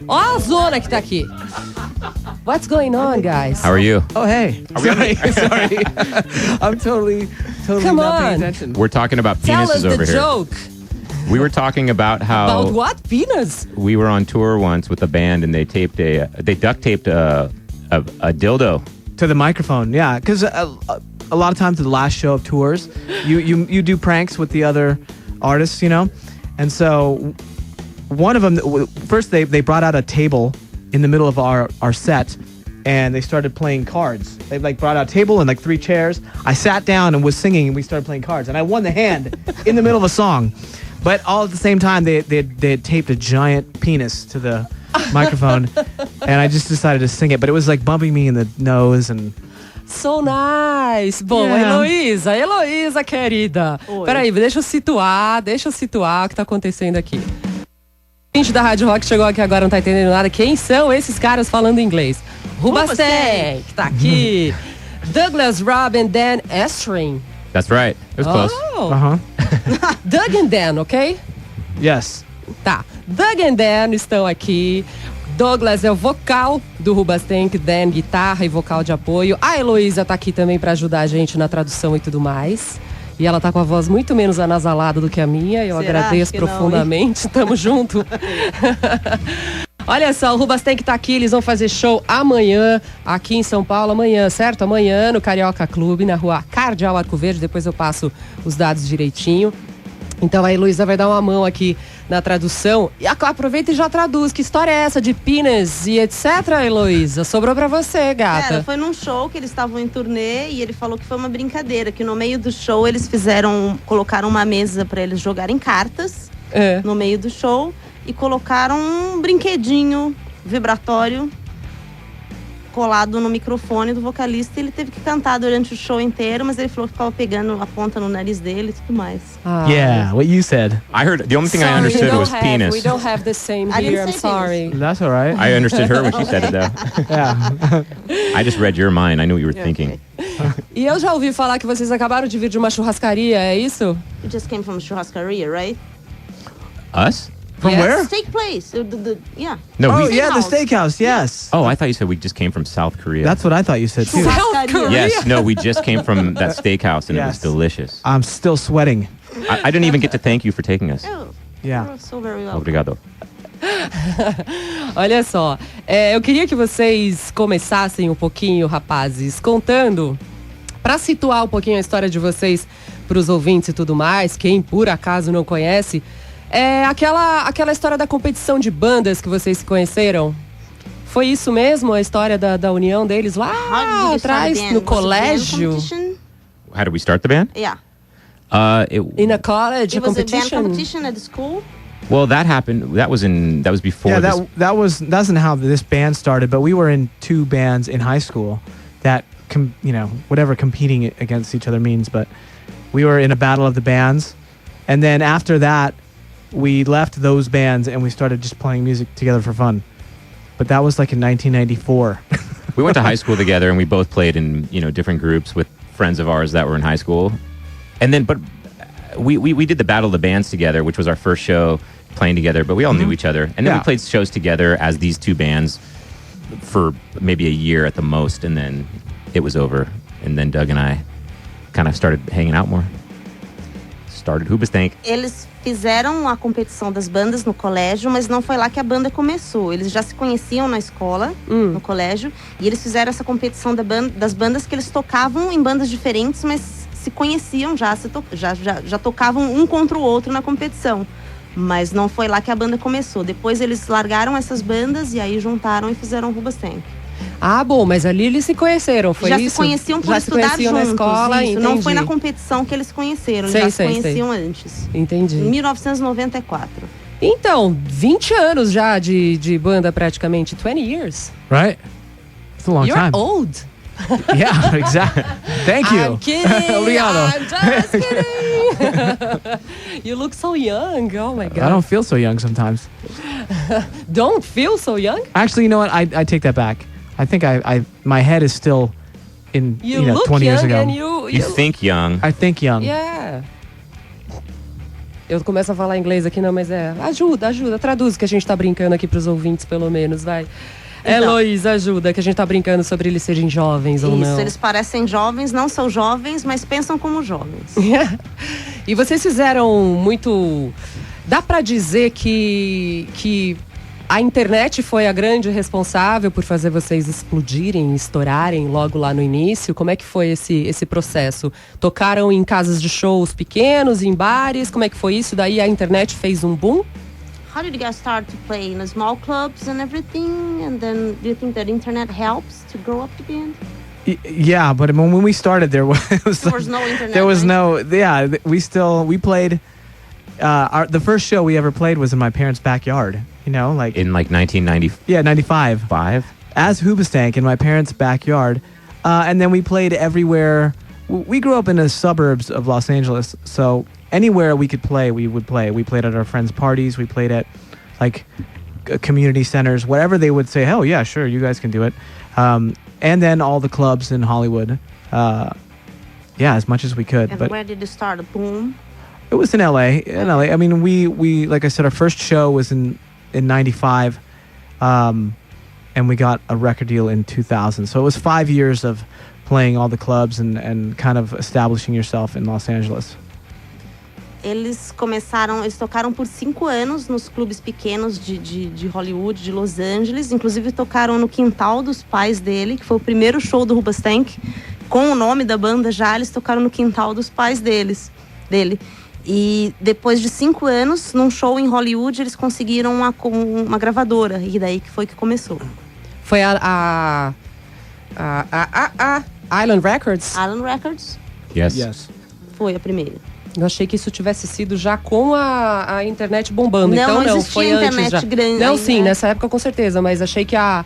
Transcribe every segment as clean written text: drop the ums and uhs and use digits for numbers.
Ó a zona que tá aqui. What's going on, guys? How are you? Oh, hey. Sorry. I'm totally Come not paying on. attention. We're talking about Tell us penises the over here. joke. We were talking about how About what? Penis? we were on tour once with a band and they duct taped a dildo. To the microphone, yeah. Because a lot of times at the last show of tours, you do pranks with the other artists, you know? And so one of them, first they brought out a table in the middle of our set, and they started playing cards. They brought out a table and 3 chairs. I sat down and was singing, and we started playing cards. And I won the hand in the middle of a song. But all at the same time, they had taped a giant penis to the microphone, and I just decided to sing it. But it was bumping me in the nose and... So nice. Bom, Yeah. Heloísa, querida. Oi. Peraí, deixa eu situar o que tá acontecendo aqui. O gente da Rádio Rock chegou aqui agora, não tá entendendo nada. Quem são esses caras falando inglês? Rubastank, que tá aqui. Douglas, Rob and Dan Estrin. That's right. It was close. Oh. Uh-huh. Doug and Dan, ok? Yes. Tá. Doug and Dan estão aqui. Douglas é o vocal do Rubastank, Dan guitarra e vocal de apoio. A Heloísa tá aqui também pra ajudar a gente na tradução e tudo mais. E ela tá com a voz muito menos anasalada do que a minha. Eu Será? agradeço Acho que não, profundamente. Tamo junto. Olha só, o Rubastank tá aqui, eles vão fazer show amanhã, aqui em São Paulo, amanhã, certo? Amanhã no Carioca Clube, na rua Cardeal Arco Verde, depois eu passo os dados direitinho. Então a Heloísa vai dar uma mão aqui na tradução. E aproveita e já traduz. Que história é essa de penis e etc, Heloísa? Sobrou pra você, gata. Cara, foi num show que eles estavam em turnê e ele falou que foi uma brincadeira, que no meio do show eles colocaram uma mesa pra eles jogarem cartas no meio do show e colocaram um brinquedinho vibratório colado no microfone do vocalista e ele teve que cantar durante o show inteiro, mas ele falou que ficava pegando a ponta no nariz dele e tudo mais. Yeah, what you said. I heard the only thing I Sorry, understood was we penis. don't have the same I didn't here, I'm say sorry. That's all right. I understood her when she said it though. Yeah. I just read your mind. I knew what you were thinking. E eu já ouvi falar que vocês acabaram de vir de uma churrascaria, é isso? You just came from churrascaria, right? Us? From Yes. where? Steak place. Yeah. No, Oh, we. yeah, the Steakhouse. steakhouse, yes. Oh, I thought you said we just came from South Korea. That's what I thought you said, too. South Korea? Yes, no, we just came from that steakhouse and it was Yes. delicious. I'm still sweating. I didn't even get to thank you for taking us. Oh, Yeah. you're so very well. Obrigado. Olha só, eu queria que vocês começassem um pouquinho, rapazes, contando, pra situar um pouquinho a história de vocês pros ouvintes e tudo mais, quem por acaso não conhece, aquela história da competição de bandas que vocês se conheceram. Foi isso mesmo, a história da união deles How did lá you start atrás, the band? no Was it band colégio? competition? How did we start the band? Yeah. In a college, It a was a band competition? competition at the school. Well, that happened. That was before. Yeah, this. that's not how this band started, but we were in 2 bands in high school that, whatever competing against each other means, but we were in a battle of the bands. And then after that, we left those bands and we started just playing music together for fun. But that was in 1994. We went to high school together, and we both played in different groups with friends of ours that were in high school. And then, but we did the Battle of the Bands together, which was our first show playing together. But we all knew each other, and then we played shows together as these 2 bands for maybe a year at the most, and then it was over. And then Doug and I kind of started hanging out more. Started Rubastank. Eles fizeram a competição das bandas no colégio, mas não foi lá que a banda começou. Eles já se conheciam na escola, no colégio, e eles fizeram essa competição das bandas que eles tocavam em bandas diferentes, mas se conheciam já tocavam um contra o outro na competição. Mas não foi lá que a banda começou. Depois eles largaram essas bandas e aí juntaram e fizeram o Rubastank. Ah, bom, mas ali eles se conheceram, foi já isso? Se conheciam por já estudar se conheciam juntos. na escola, isso. entendi. Não foi na competição que eles se conheceram, eles já se conheciam antes. Entendi. Em 1994. Então, 20 anos já de banda praticamente, 20 years. Right? It's a long You're time. old. Yeah, exactly. Thank you. I'm kidding. Obrigado. I'm just kidding. You look so young. Oh my God. I don't feel so young sometimes. Don't feel so young? Actually, you know what? I take that back. I think my head is still in You look 20 young years ago. and you You think young. I think young. Yeah. Eu começo a falar inglês aqui, não, mas ajuda, traduz o que a gente tá brincando aqui pros ouvintes, pelo menos, vai. Então, Heloísa, ajuda, que a gente tá brincando sobre eles serem jovens ou não. Isso, eles parecem jovens, não são jovens, mas pensam como jovens. E vocês fizeram muito... Dá pra dizer que a internet foi a grande responsável por fazer vocês explodirem, estourarem logo lá no início? Como é que foi esse processo? Tocaram em casas de shows pequenos, em bares? Como é que foi isso? Daí a internet fez um boom? How did you guys start to play in the small clubs and everything? And then do you think that internet helps to grow up the band? Yeah, but when we started, there was no internet. There was right? no. Yeah, we played. The first show we ever played was in my parents' backyard. You know, like In like 1995. yeah, 95. As Hoobastank in my parents' backyard, and then we played everywhere. We grew up in the suburbs of Los Angeles, so anywhere we could play, we would play. We played at our friends' parties. We played at like community centers, whatever they would say. Oh yeah, sure, you guys can do it. And then all the clubs in Hollywood. Yeah, as much as we could. And But where did it start? Boom. it was in LA. I mean, we like I said, our first show was in '95, and we got a record deal in 2000. So it was 5 years of playing all the clubs and kind of establishing yourself in Los Angeles. Eles tocaram por 5 anos nos clubes pequenos de Hollywood, de Los Angeles. Inclusive tocaram no quintal dos pais dele, que foi o primeiro show do Hoobastank. Com o nome da banda já, eles tocaram no quintal dos pais dele. E depois de 5 anos, num show em Hollywood, eles conseguiram uma gravadora. E daí que foi que começou. Foi a Island Records? Island Records Yes. foi a primeira. Eu achei que isso tivesse sido já com a internet bombando. Não, então não não, existia foi antes internet já. grande Não, ainda, sim, né? nessa época com certeza, mas achei que a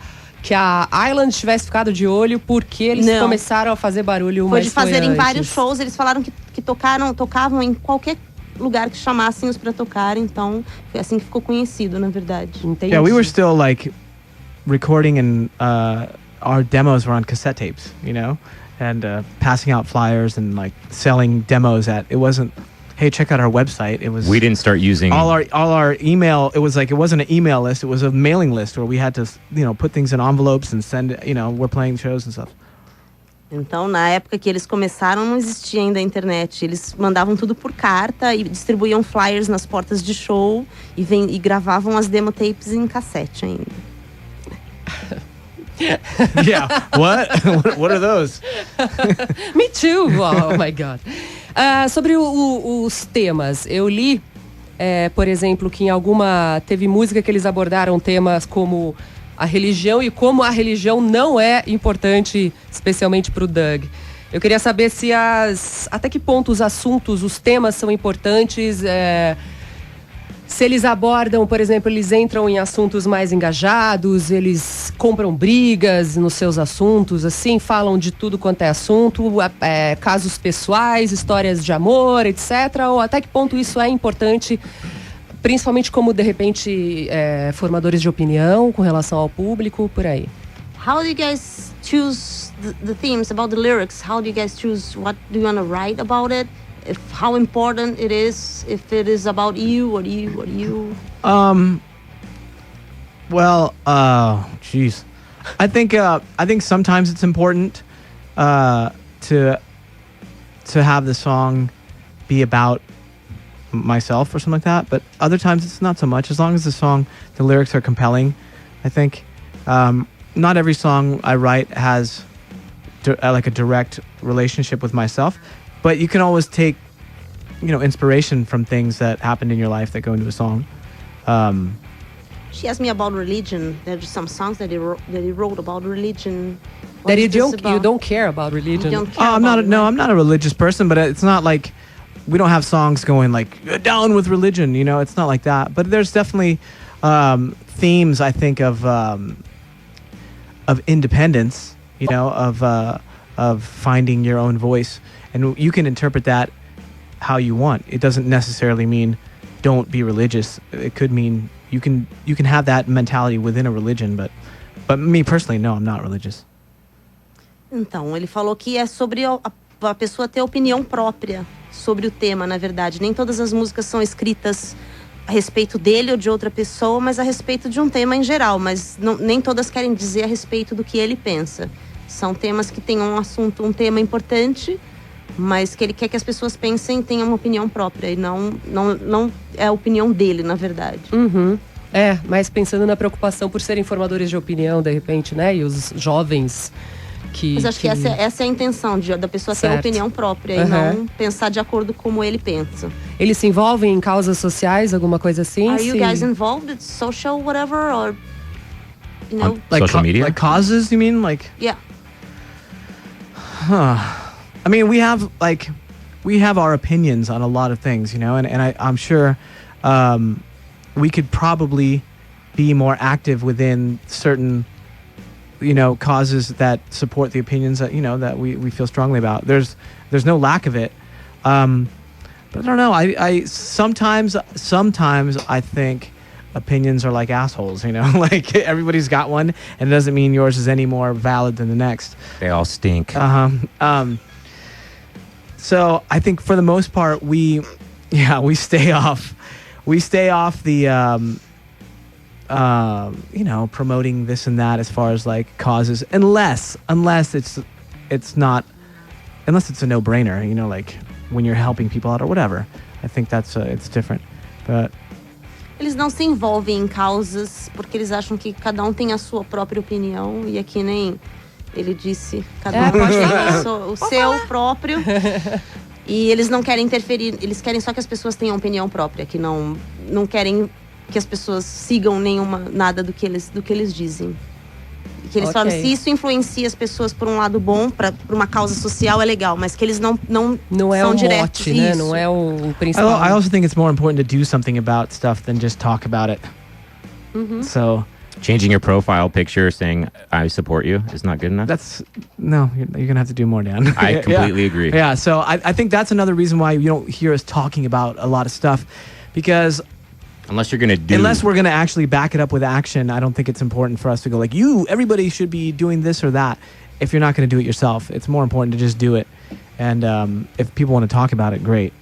Island tivesse ficado de olho porque eles Não. começaram a fazer barulho, Foi mas de fazerem antes. vários shows. Eles falaram que tocavam em qualquer lugar que chamassem-os pra tocar. Então, foi assim que ficou conhecido, na verdade. Entendi. Yeah, we were still like recording, and our demos were on cassette tapes, you know, and passing out flyers and like selling demos it wasn't, hey, check out our website. It was We didn't start using all our email. It was like, it wasn't an email list. It was a mailing list where we had to, you know, put things in envelopes and send, you know, we're playing shows and stuff. Então, na época que eles começaram, não existia ainda a internet. Eles mandavam tudo por carta e distribuíam flyers nas portas de show e gravavam as demo tapes em cassete ainda. Yeah. What are those? Me too! Oh my God. Sobre os temas, eu li, por exemplo, que teve música que eles abordaram temas como a religião e como a religião não é importante, especialmente para o Doug. Eu queria saber até que ponto os assuntos, os temas são importantes, se eles abordam, por exemplo, eles entram em assuntos mais engajados, eles compram brigas nos seus assuntos, assim, falam de tudo quanto é assunto, casos pessoais, histórias de amor, etc. Ou até que ponto isso é importante, principalmente como, de repente, formadores de opinião com relação ao público, por aí. How do you guys choose the themes about the lyrics? How do you guys choose what do you want to write about it? How important it is, if it is about you or you. Well, geez, I think sometimes it's important to have the song be about myself or something like that, but other times it's not so much. As long as the lyrics are compelling, I think. Not every song I write has like a direct relationship with myself, but you can always take, you know, inspiration from things that happened in your life that go into a song. She asked me about religion. There's some songs that he wrote about religion. That you don't care about religion. You don't care I'm about I'm not a religious person, but it's not like we don't have songs going like down with religion, you know. It's not like that, but there's definitely themes, I think, of independence, you know, of finding your own voice, and you can interpret that how you want. It doesn't necessarily mean don't be religious. It could mean you can have that mentality within a religion, but me personally, no, I'm not religious. Então, ele falou que é sobre a pessoa ter opinião própria sobre o tema, na verdade. Nem todas as músicas são escritas a respeito dele ou de outra pessoa, mas a respeito de um tema em geral. Mas nem todas querem dizer a respeito do que ele pensa. São temas que têm um tema importante, mas que ele quer que as pessoas pensem e tenham uma opinião própria. E não é a opinião dele, na verdade. Uhum. Mas pensando na preocupação por serem formadores de opinião, de repente, né? E os jovens que... Mas acho que essa é a intenção da pessoa ter uma opinião própria e não pensar de acordo como ele pensa. Eles se envolvem em causas sociais, alguma coisa assim? Are you guys involved in social whatever, or, you know? Like social media? Like causes, you mean? Like... Yeah. I mean, we have our opinions on a lot of things, you know, and I'm sure we could probably be more active within certain, you know, causes that support the opinions that, you know, that we feel strongly about. There's no lack of it, but I don't know. I sometimes I think opinions are like assholes, you know, like everybody's got one, and it doesn't mean yours is any more valid than the next. They all stink. So I think for the most part, we stay off the, you know, promoting this and that as far as like causes, unless it's a no-brainer, you know, like when you're helping people out or whatever. I think that's it's different, but. Eles não se envolvem em causas porque eles acham que cada um tem a sua própria opinião, e aqui nem ele disse, cada um tem o seu próprio. E eles não querem interferir, eles querem só que as pessoas tenham opinião própria, que não querem que as pessoas sigam nada do que eles dizem. E que eles falam, se isso influencia as pessoas por um lado bom, para uma causa social, é legal, mas que eles não é são o diretos. mote, né? Não é o principal. I also think it's more important to do something about stuff than just talk about it. So Changing your profile picture saying, I support you, is not good enough? you're going to have to do more, Dan. I completely agree. Yeah, so I think that's another reason why you don't hear us talking about a lot of stuff, because Unless we're going to actually back it up with action, I don't think it's important for us to go like, everybody should be doing this or that. If you're not going to do it yourself, it's more important to just do it. And if people want to talk about it, great.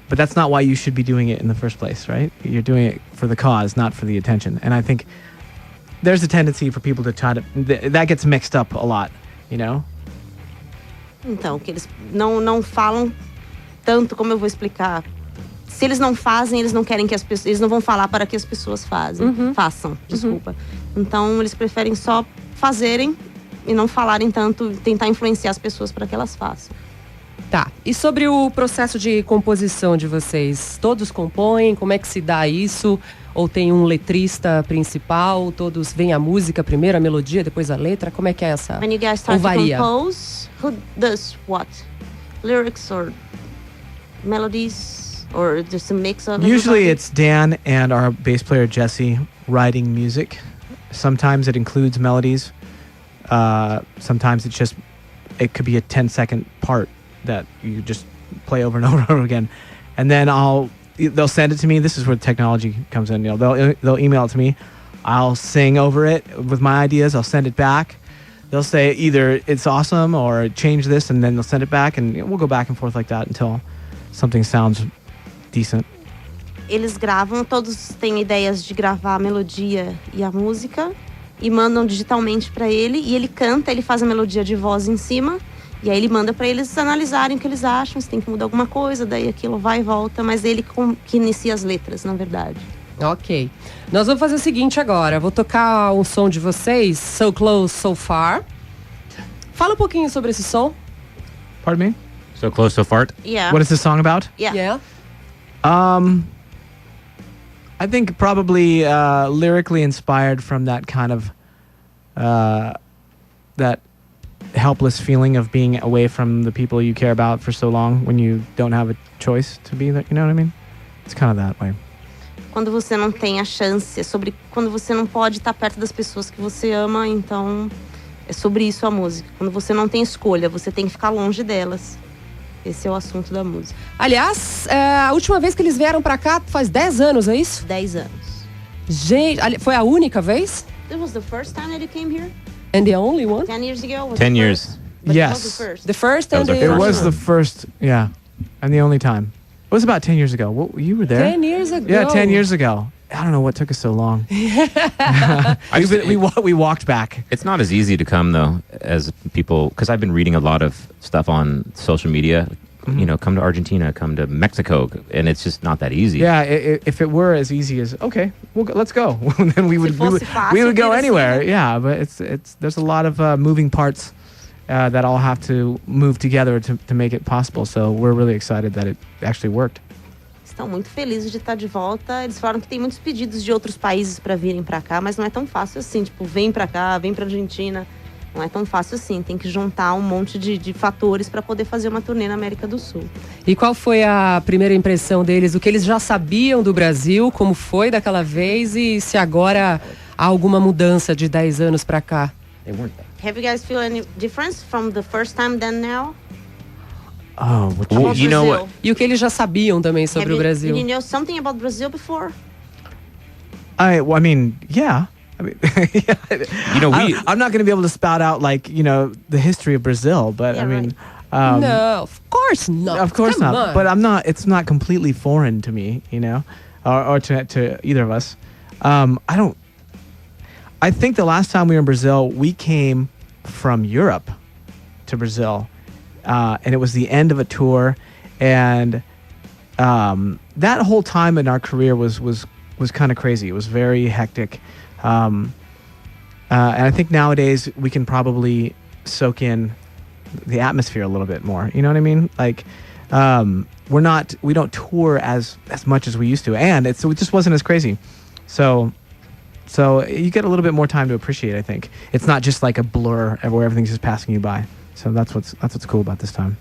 But that's not why you should be doing it in the first place, right? You're doing it for the cause, not for the attention. And I think there's a tendency for people to try to... That gets mixed up a lot, you know? Então, que eles não falam tanto, como eu vou explicar. Se eles não fazem, eles não querem que as pessoas... Eles não vão falar para que as pessoas façam, desculpa. Então, eles preferem só fazerem e não falarem tanto, tentar influenciar as pessoas para que elas façam. Tá. E sobre o processo de composição de vocês? Todos compõem? Como é que se dá isso? Ou tem um letrista principal? Todos vem a música primeiro, a melodia, depois a letra? Como é que é essa? When you guys start to compose, who does what? Lyrics or melodies? Or just a mix of Usually everybody? it's Dan and our bass player Jesse writing music. Sometimes it includes melodies. Sometimes it could be a 10-second part that you just play over and over and over again. And then they'll send it to me. This is where technology comes in. You know, they'll email it to me. I'll sing over it with my ideas. I'll send it back. They'll say either it's awesome or change this, and then they'll send it back, and we'll go back and forth like that until something sounds decent. Eles gravam, todos têm ideias de gravar a melodia e a música e mandam digitalmente para ele, e ele canta, ele faz a melodia de voz em cima, e aí ele manda para eles analisarem o que eles acham, se tem que mudar alguma coisa, daí aquilo vai e volta, mas ele que inicia as letras, na verdade. Ok. Nós vamos fazer o seguinte agora, vou tocar um som de vocês, So Close, So Far. Fala um pouquinho sobre esse som. Pardon me? So Close, So Far? Yeah. What is this song about? Yeah. I think probably lyrically inspired from that kind of that helpless feeling of being away from the people you care about for so long when you don't have a choice to be there. You know what I mean? It's kind of that way. Quando você não tem a chance, é sobre quando você não pode estar perto das pessoas que você ama, então é sobre isso a música. Quando você não tem escolha, você tem que ficar longe delas. Esse é o assunto da música. Aliás, a última vez que eles vieram pra cá faz 10 anos, é isso? 10 anos. Gente, foi a única vez? It was the first time that you came here? And the only one? 10 years ago? Was 10 the years. first? But it was Yes. the first. The first That and was our the It first was one. the first, yeah, and the only time. It was about 10 years ago. You were there? 10 years ago. Yeah, 10 years ago. I don't know what took us so long. we walked back. It's not as easy to come though as people, because I've been reading a lot of stuff on social media. You know, come to Argentina, come to Mexico, and it's just not that easy. Yeah, if it were as easy as let's go, then we would fosse fácil, we would go teria anywhere. sido. Yeah, but it's there's a lot of moving parts that all have to move together to make it possible. So we're really excited that it actually worked. Estão muito felizes de estar de volta. Eles falaram que tem muitos pedidos de outros países para virem para cá, mas não é tão fácil assim. Tipo, vem para cá, vem para Argentina. Não é tão fácil assim. Tem que juntar um monte de fatores para poder fazer uma turnê na América do Sul. E qual foi a primeira impressão deles? O que eles já sabiam do Brasil? Como foi daquela vez? E se agora há alguma mudança de 10 anos para cá? Have you guys feel any difference from the first time than now? Oh, Well, About you know Brazil? what? E o que eles já sabiam também sobre o Brasil? Did you know something about Brazil before? I mean, yeah. I mean, yeah. You know, I'm not going to be able to spout out the history of Brazil, but Yeah, I mean, No, of course not. of course Come not. on. But it's not completely foreign to me, or to either of us. I think the last time we were in Brazil, we came from Europe to Brazil, and it was the end of a tour, and that whole time in our career was kind of crazy. It was very hectic, and I think nowadays we can probably soak in the atmosphere a little bit more. You know what I mean? Like, we don't tour as much as we used to, and it just wasn't as crazy. So you get a little bit more time to appreciate. I think it's not just like a blur where everything's just passing you by. So that's what's cool about this time.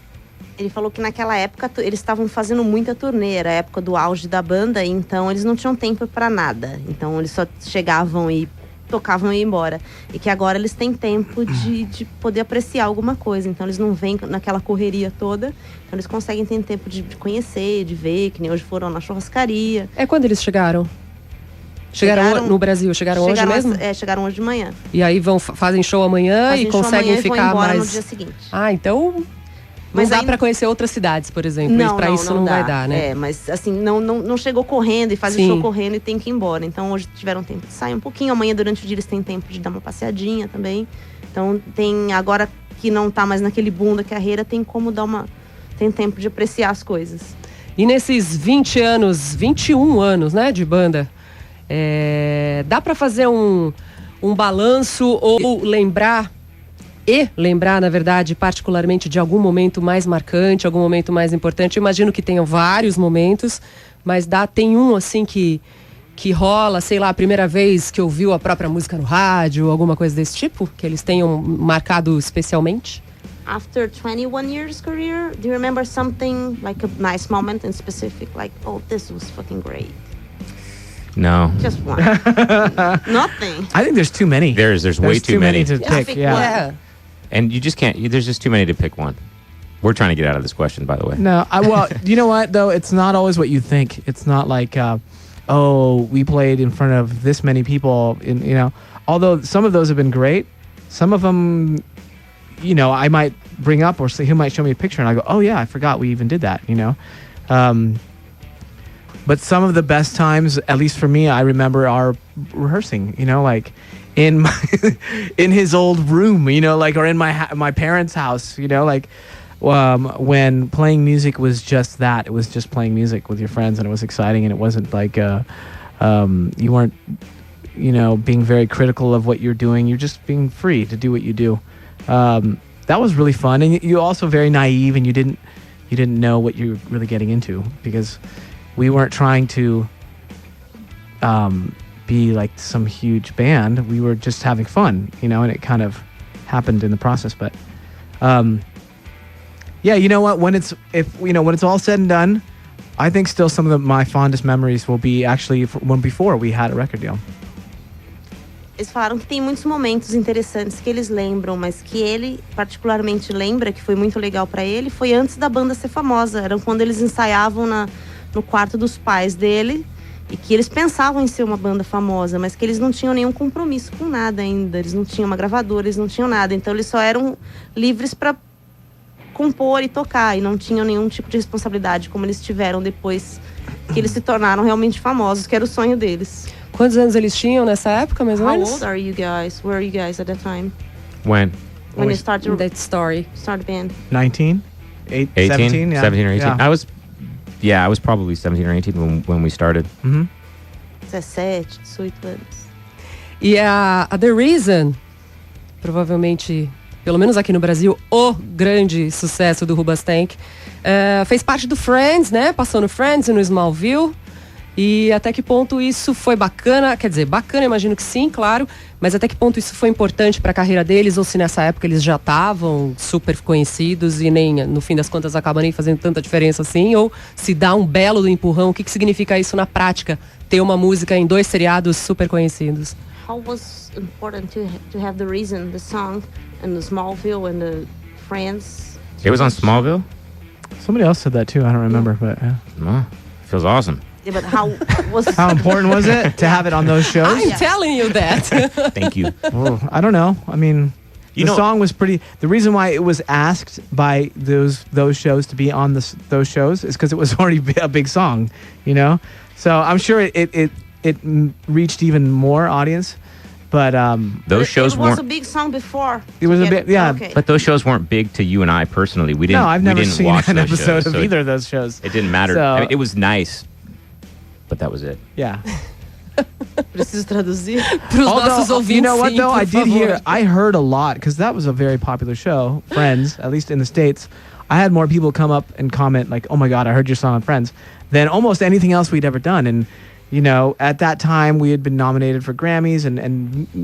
Ele falou que naquela época eles estavam fazendo muita turnê, era a época do auge da banda, então eles não tinham tempo para nada. Então eles só chegavam e tocavam e iam embora. E que agora eles têm tempo de poder apreciar alguma coisa. Então eles não vêm naquela correria toda. Então eles conseguem ter tempo de conhecer, de ver, que nem hoje foram na churrascaria. É quando eles chegaram? Chegaram no Brasil? Chegaram hoje mesmo? Chegaram hoje de manhã. E aí fazem show amanhã Fazem e show conseguem amanhã e vão ficar embora mais... no dia seguinte. Ah, então... Mas não dá ainda- pra conhecer outras cidades, por exemplo. Isso não vai dar, né? É, mas assim, não chegou correndo e fazem Sim. show correndo e tem que ir embora. Então hoje tiveram tempo de sair um pouquinho. Amanhã, durante o dia, eles têm tempo de dar uma passeadinha também. Então tem, agora que não tá mais naquele boom da carreira, tem como tem tempo de apreciar as coisas. E nesses 21 anos, né, de banda, dá pra fazer um balanço ou lembrar, na verdade, particularmente de algum momento mais marcante, algum momento mais importante? Eu imagino que tenham vários momentos, mas tem um assim que rola, sei lá, a primeira vez que ouviu a própria música no rádio, alguma coisa desse tipo, que eles tenham marcado especialmente? After 21 years career, do you remember something like a nice moment in specific? Like, oh, this was fucking great. No. Just one. Nothing. I think there's too many. There's way too many. to Yeah, pick. pick Yeah. one. And you just can't, there's just too many to pick one. We're trying to get out of this question, by the way. No, well, you know what though? It's not always what you think. It's not like, we played in front of this many people. Although some of those have been great, some of them, I might bring up, or he might show me a picture, and I go, oh yeah, I forgot we even did that. But some of the best times, at least for me, I remember our rehearsing. Like in in his old room, or in my parents' house, when playing music was just that. It was just playing music with your friends, and it was exciting, and it wasn't like you weren't, being very critical of what you're doing. You're just being free to do what you do. That was really fun, and you're also very naive, and you didn't know what you were really getting into, because we weren't trying to be like some huge band. We were just having fun, and it kind of happened in the process. But yeah, you know what? When it's all said and done, I think still some of my fondest memories will be actually when before we had a record deal. Eles falaram que tem muitos momentos interessantes que eles lembram, mas que ele particularmente lembra, que foi muito legal pra ele, foi antes da banda ser famosa. Era quando eles ensaiavam no quarto dos pais dele. E que eles pensavam em ser uma banda famosa, mas que eles não tinham nenhum compromisso com nada ainda. Eles não tinham uma gravadora, eles não tinham nada. Então eles só eram livres para compor e tocar. E não tinham nenhum tipo de responsabilidade, como eles tiveram depois que eles se tornaram realmente famosos, que era o sonho deles. Quantos anos eles tinham nessa época, mais ou How menos? old are you guys? Were you guys at that time? When? When you started That story. start band? 19? 18? 17, yeah. 17 or 18? Yeah. I was probably 17 or 18 when we started. 17, 18 anos. E a The Reason, provavelmente, pelo menos aqui no Brasil, o grande sucesso do Hoobastank, fez parte do Friends, né? Passou no Friends e no Smallville. E até que ponto isso foi bacana? Quer dizer, bacana, imagino que sim, claro. Mas até que ponto isso foi importante para a carreira deles? Ou se nessa época eles já estavam super conhecidos e nem, no fim das contas, acaba nem fazendo tanta diferença assim? Ou se dá um belo do empurrão? O que significa isso na prática? Ter uma música em 2 seriados super conhecidos? How was important to have the Reason, the song, and the Smallville and the Friends? It was on Smallville? Somebody else said that too. I don't remember, but yeah. Oh, feels awesome. Yeah, but how was How important was it to have it on those shows? I'm telling you that. Thank you. Oh, I don't know. I mean, You the know- song was pretty. The reason why it was asked by those shows to be on those shows is because it was already a big song, you know. So I'm sure it reached even more audience, but Those shows It was a weren't. big song before. It was to a get bit- yeah, Okay. But those shows weren't big to you and I personally. We didn't. no, I've we never didn't seen watch an those episode shows, of so either of those shows. It didn't matter. So- I mean, it was nice, but that was it. Yeah. Preciso traduzir. Para os nossos ouvintes, you know what sim, though, por I did favor. hear, I heard a lot because that was a very popular show, Friends, at least in the States. I had more people come up and comment like, "Oh my God, I heard your song on Friends," than almost anything else we'd ever done. And you know, at that time we had been nominated for Grammys and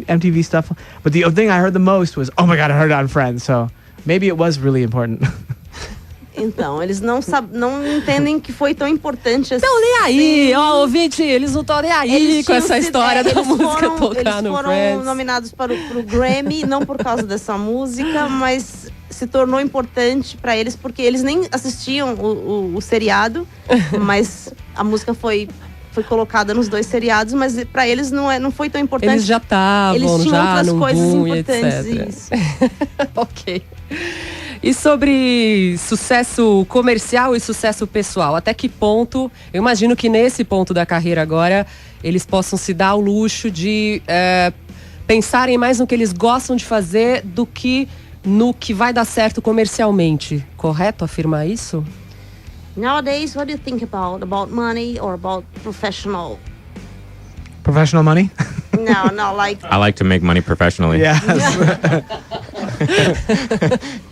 MTV stuff. But the thing I heard the most was, "Oh my God, I heard it on Friends." So maybe it was really important. Então, eles não entendem que foi tão importante assim. Não, nem aí, ó, ouvinte, eles não estão nem aí Eles com tinham essa sido- história da eles música foram- tocar eles no foram Friends. nominados para o Grammy, não por causa dessa música, mas se tornou importante para eles, porque eles nem assistiam o seriado, mas a música foi colocada nos 2 seriados, mas para eles não foi tão importante. Eles já estavam, Eles tinham já outras num coisas boom e importantes. etc. Isso. Ok. E sobre sucesso comercial e sucesso pessoal, até que ponto, eu imagino que nesse ponto da carreira agora, eles possam se dar o luxo de pensarem mais no que eles gostam de fazer do que no que vai dar certo comercialmente. Correto afirmar isso? Nowadays, what do you think about money or about professional? Professional money? No, like. I like to make money professionally. Yes.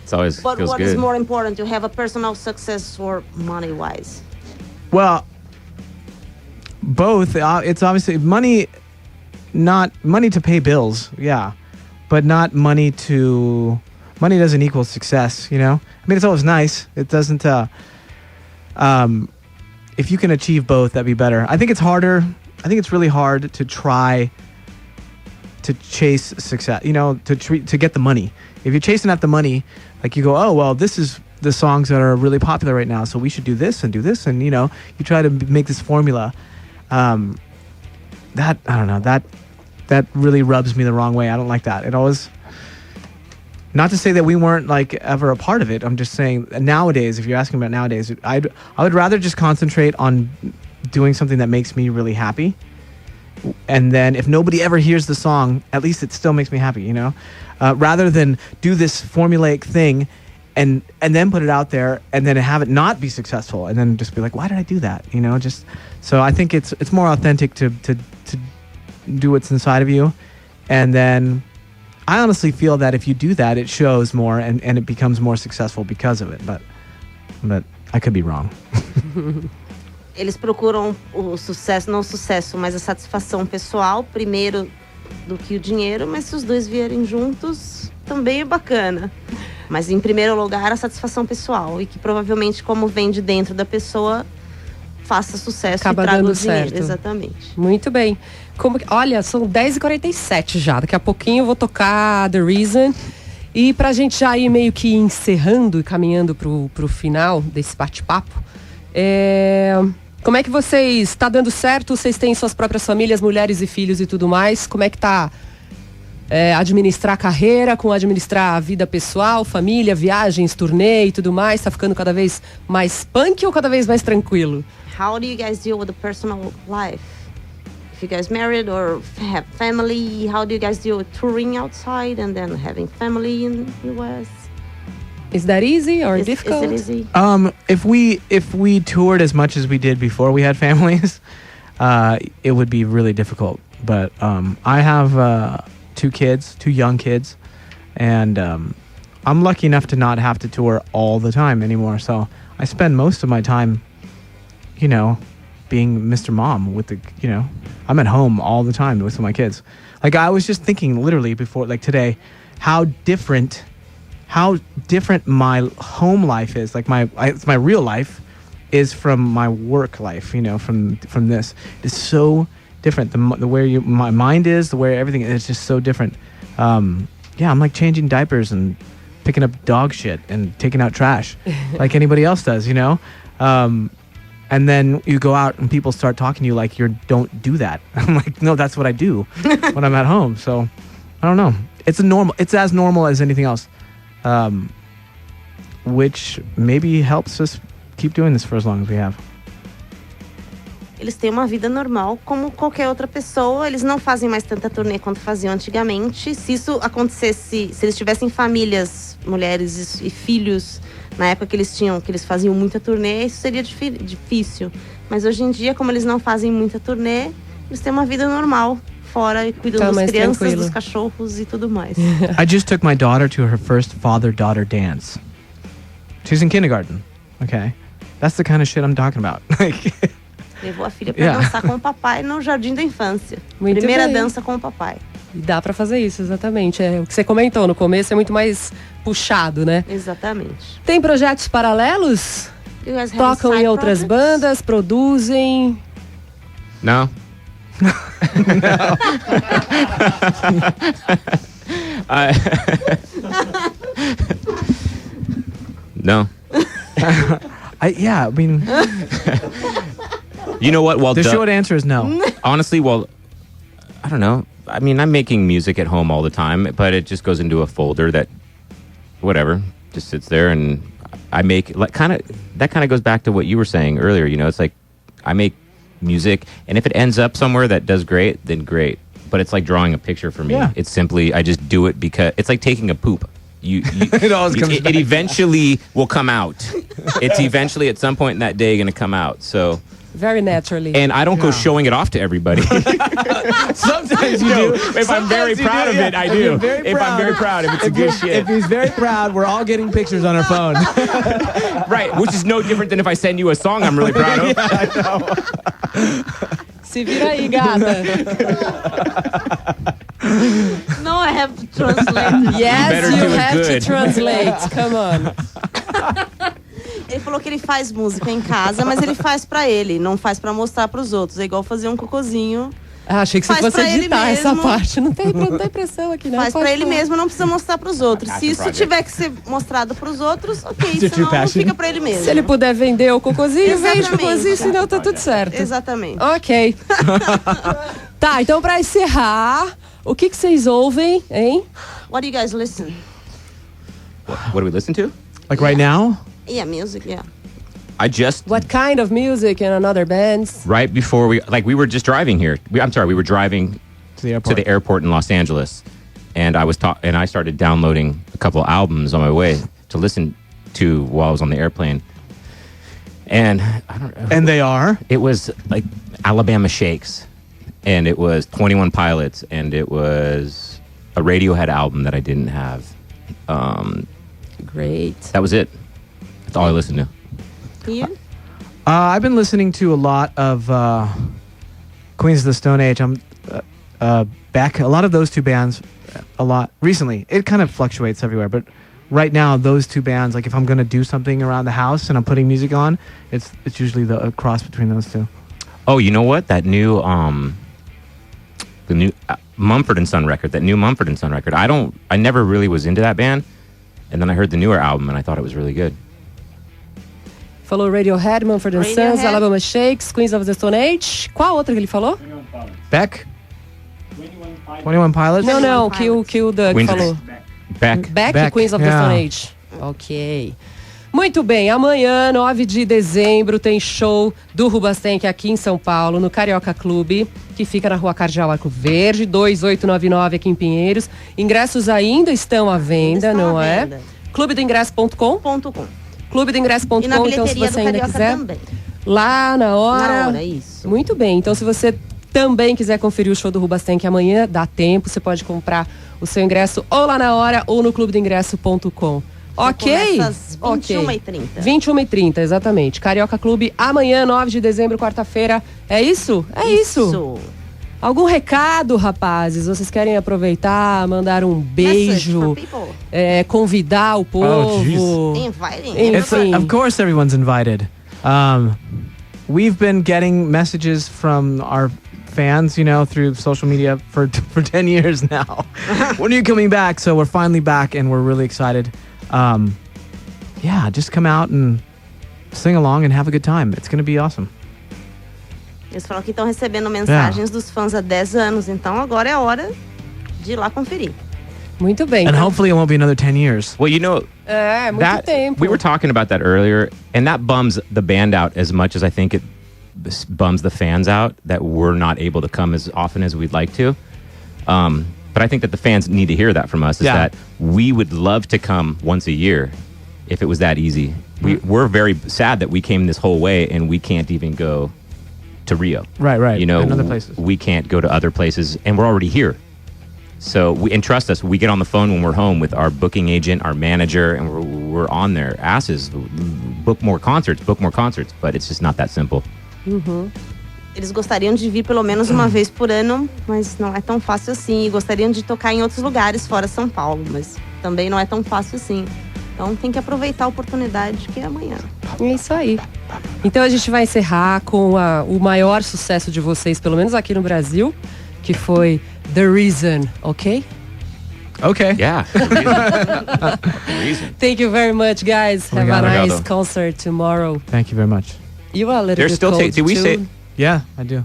It's always But feels what good. is more important, to have a personal success or money-wise? Well, both. It's obviously money, not money to pay bills, yeah, but not money to. Money doesn't equal success, you know. I mean, it's always nice. It doesn't. If you can achieve both, that'd be better. I think it's harder. I think it's really hard to try to chase success. You know, to get the money. If you're chasing at the money, like you go, oh well, this is the songs that are really popular right now, so we should do this, and you know, you try to make this formula. That I don't know, that really rubs me the wrong way. I don't like that. It always, not to say that we weren't like ever a part of it. I'm just saying nowadays, if you're asking about nowadays, I would rather just concentrate on doing something that makes me really happy. And then if nobody ever hears the song, at least it still makes me happy, you know? Rather than do this formulaic thing and then put it out there and then have it not be successful and then just be like, why did I do that? You know, just so I think it's more authentic to do what's inside of you. And then I honestly feel that if you do that, it shows more and it becomes more successful because of it. But I could be wrong. Eles procuram o sucesso, não o sucesso, mas a satisfação pessoal primeiro do que o dinheiro, mas se os dois vierem juntos, também é bacana. Mas em primeiro lugar, a satisfação pessoal, e que provavelmente, como vem de dentro da pessoa, faça sucesso Acaba e traga dando o dinheiro. certo. Exatamente. Muito bem. Olha, são 10h47 já. Daqui a pouquinho eu vou tocar The Reason. E pra gente já ir meio que encerrando e caminhando pro final desse bate-papo, Como é que vocês... Tá dando certo? Vocês têm suas próprias famílias, mulheres e filhos e tudo mais. Como é que tá administrar a carreira, com administrar a vida pessoal, família, viagens, turnê e tudo mais? Tá ficando cada vez mais punk ou cada vez mais tranquilo? How do you guys deal with the personal life? If you guys married or have family, how do you guys deal with touring outside and then having family in the US? Is that easy or Is difficult? it easy? If we toured as much as we did before we had families, it would be really difficult. But I have 2 young kids, and I'm lucky enough to not have to tour all the time anymore. So I spend most of my time, being Mr. Mom with I'm at home all the time with my kids. Like, I was just thinking literally before, like today, how different my home life is. Like my real life is from my work life, from this. It's so different. The way my mind is, the way everything is just so different. I'm like changing diapers and picking up dog shit and taking out trash like anybody else does, and then you go out and people start talking to you like don't do that. I'm like, no, that's what I do when I'm at home. So I don't know. It's as normal as anything else, which maybe helps us keep doing this for as long as we have. Eles têm uma vida normal, como qualquer outra pessoa. Eles não fazem mais tanta turnê quanto faziam antigamente. Se isso acontecesse, se eles tivessem famílias, mulheres e filhos, na época que eles faziam muita turnê, isso seria difícil. Mas hoje em dia, como eles não fazem muita turnê, eles têm uma vida normal, fora e cuidam das crianças, tranquilo, dos cachorros e tudo mais. I just took my daughter to her first father-daughter dance. She's in kindergarten, okay? That's the kind of shit I'm talking about. Levou a filha pra dançar com o papai no jardim da infância. Muito Primeira bem. dança com o papai. E dá pra fazer isso, exatamente. O que você comentou no começo é muito mais puxado, né? Exatamente. Tem projetos paralelos? You guys have Tocam side em outras projects? bandas, produzem. No. No. I mean, You know what? Well, the short answer is no. honestly, I don't know. I mean, I'm making music at home all the time, but it just goes into a folder that, whatever, just sits there, and I make that kind of goes back to what you were saying earlier. It's like I make music, and if it ends up somewhere that does great, then great. But it's like drawing a picture for me. Yeah. It's simply I just do it because it's like taking a poop. It always comes back. It eventually will come out. It's eventually at some point in that day going to come out. So. Very naturally. And I don't go showing it off to everybody. Sometimes you do. If I'm very proud of it, I do. If I'm very proud, if it's a good shit. If he's very proud, we're all getting pictures on our phone. Right, which is no different than if I send you a song I'm really proud of. I know. Se vira aí, gata. No, I have to translate. Yes, better you do it have to good. translate. Come on. Ele falou que ele faz música em casa, mas ele faz pra ele, não faz pra mostrar pros outros. É igual fazer um cocôzinho. Ah, achei que você Faz fosse pra ele editar essa mesmo. parte. Não tem pressão aqui, não. Faz Pode pra ele falar. mesmo, não precisa mostrar pros outros. Passion Se isso project. tiver que ser mostrado pros outros, ok. It's your Senão passion. fica pra ele mesmo. Se ele puder vender o cocôzinho, vende o Exatamente. cocôzinho, senão tá tudo certo. Exatamente. Ok. Tá, então pra encerrar, o que vocês ouvem, hein? What do you guys listen? What do we listen to? Like right now? Yeah, music, yeah. I just What kind of music and another bands? right before we were just driving here. We were driving To the to airport. the airport in Los Angeles, and I started downloading a couple albums on my way to listen to while I was on the airplane. And I don't know. And they are? It was like Alabama Shakes, and it was 21 Pilots, and it was a Radiohead album that I didn't have. Great. That was it. That's all I listened to. You? I've been listening to a lot of Queens of the Stone Age. I'm back a lot of those two bands a lot recently. It kind of fluctuates everywhere, but right now those two bands, like if I'm going to do something around the house and I'm putting music on, it's usually a cross between those two. Oh, you know what? That new the new Mumford & Son record, that new Mumford & Son record. I never really was into that band, and then I heard the newer album and I thought it was really good. Falou Radiohead, Mumford & Sons, Radiohead. Alabama Shakes, Queens of the Stone Age. Qual outra que ele falou? Beck? 21 Pilots? Não, que o Doug Queens- falou. Beck. Beck, Queens of the yeah. Stone Age. Ok. Muito bem, amanhã, 9 de dezembro, tem show do Rubastank aqui em São Paulo, no Carioca Clube, que fica na Rua Cardeal Arco Verde, 2899 aqui em Pinheiros. Ingressos ainda estão à venda, Ainda estão não à é? venda. clubedoingresso.com, .com. clubedoingresso.com, E na então se bilheteria você do ainda Carioca quiser, também. lá na hora. Na hora, isso. Muito bem, então se você também quiser conferir o show do Rubastank amanhã, dá tempo, você pode comprar o seu ingresso ou lá na hora ou no clubedoingresso.com. Ok? Começa às 21h30. 21h30, exatamente. Carioca Clube, amanhã, 9 de dezembro, quarta-feira. É isso? É isso. Algum recado, rapazes? Vocês querem aproveitar, mandar um beijo, Message for people. convidar o povo? Inviting. It's Enfim. of course everyone's invited. We've been getting messages from our fans, through social media for 10 years now. When are you coming back? So we're finally back and we're really excited. Just come out and sing along and have a good time. It's going to be awesome. Eles falam que estão recebendo mensagens dos fãs há 10 anos, então agora é a hora de ir lá conferir. Muito bem. And Então, hopefully it won't be another 10 years. Well, muito that tempo. we were talking about that earlier, and that bums the band out as much as I think it bums the fans out that we're not able to come as often as we'd like to. But I think that the fans need to hear that from us. Is Yeah. that we would love to come once a year if it was that easy. We're very sad that we came this whole way and we can't even go to Rio. Right. And other places. we can't go to other places, and we're already here. So, and trust us, we get on the phone when we're home with our booking agent, our manager, and we're on their asses. Book more concerts, but it's just not that simple. Eles gostariam de vir pelo menos uma vez por ano, mas não é tão fácil assim. E gostariam de tocar em outros lugares fora São Paulo, mas também não é tão fácil assim. Então tem que aproveitar a oportunidade que é amanhã. É isso aí. Então a gente vai encerrar com o maior sucesso de vocês, pelo menos aqui no Brasil, que foi The Reason, ok? Okay. Yeah. The reason. Thank you very much, guys. Have a Obrigado. nice concert tomorrow. Thank you very much. You are a little There's bit still cold did we too. say, Yeah, I do.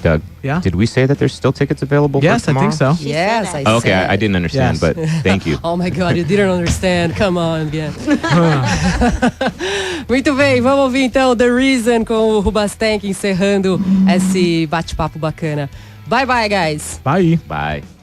Doug? Yeah? Did we say that there's still tickets available? Yes, for I tomorrow? think so. Yes, I Okay, said. I didn't understand, Yes. but thank you. Oh my God, you didn't understand. Come on, again. Muito bem, vamos ouvir então The Reason com o Rubastank encerrando esse bate-papo bacana. Bye bye, guys. Bye. Bye.